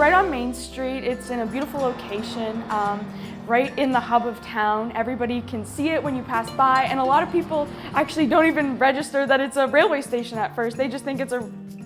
right on Main Street. It's in a beautiful location, right in the hub of town. Everybody can see it when you pass by, and a lot of people actually don't even register that it's a railway station at first. They just think it's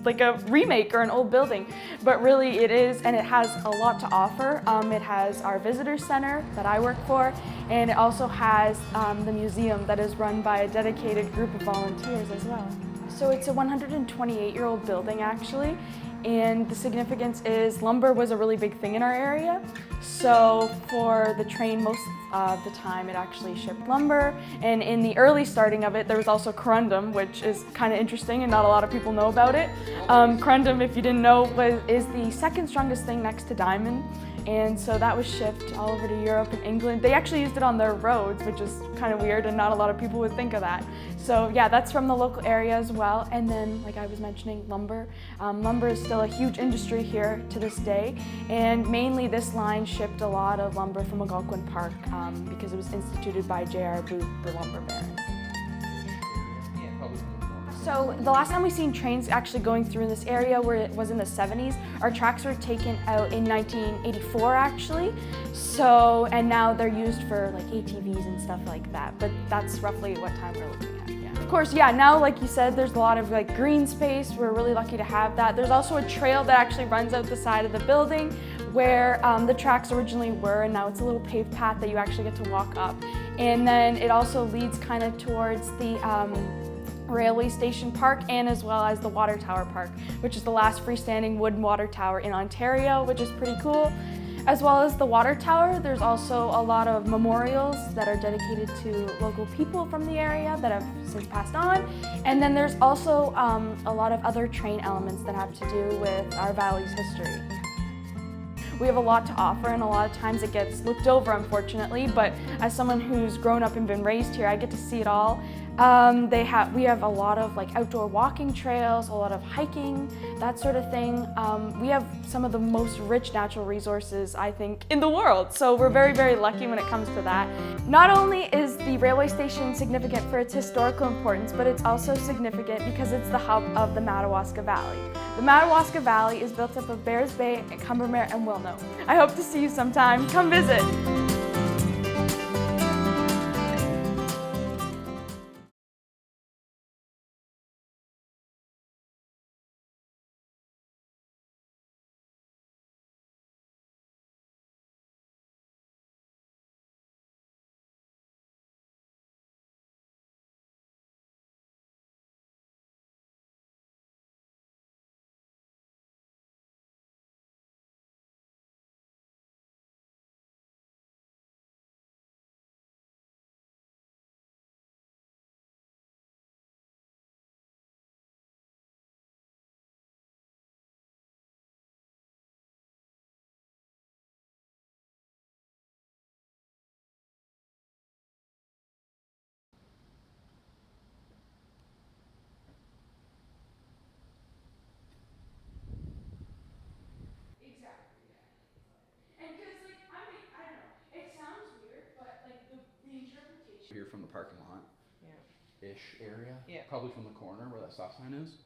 like a remake or an old building, but really it is, and it has a lot to offer. It has our visitor center that I work for, and it also has the museum that is run by a dedicated group of volunteers as well. So it's a 128-year-old building actually, and the significance is lumber was a really big thing in our area. So for the train, most of the time it actually shipped lumber, and in the early starting of it there was also corundum, which is kind of interesting and not a lot of people know about it. Corundum, if you didn't know, is the second strongest thing next to diamond. And so that was shipped all over to Europe and England. They actually used it on their roads, which is kind of weird and not a lot of people would think of that. So yeah, that's from the local area as well. And then, like I was mentioning, lumber. Lumber is still a huge industry here to this day. And mainly this line shipped a lot of lumber from Algonquin Park because it was instituted by J.R. Booth, the lumber baron. So the last time we seen trains actually going through in this area was in the 70s. Our tracks were taken out in 1984 actually. So, and now they're used for like ATVs and stuff like that. But that's roughly what time we're looking at, yeah. Of course, yeah, now like you said, there's a lot of like green space. We're really lucky to have that. There's also a trail that actually runs out the side of the building where the tracks originally were, and now it's a little paved path that you actually get to walk up. And then it also leads kind of towards the Railway Station Park, and as well as the Water Tower Park, which is the last freestanding wooden water tower in Ontario, which is pretty cool. As well as the water tower, there's also a lot of memorials that are dedicated to local people from the area that have since passed on. And then there's also a lot of other train elements that have to do with our valley's history. We have a lot to offer, and a lot of times it gets looked over, unfortunately, but as someone who's grown up and been raised here, I get to see it all. We have a lot of like outdoor walking trails, a lot of hiking, that sort of thing. We have some of the most rich natural resources, I think, in the world. So we're very, very lucky when it comes to that. Not only is the railway station significant for its historical importance, but it's also significant because it's the hub of the Madawaska Valley. The Madawaska Valley is built up of Bears Bay, and Combermere, and Wilno. I hope to see you sometime. Come visit. Here from the parking lot, Yeah. ish area, Yeah. probably from the corner where that stop sign is.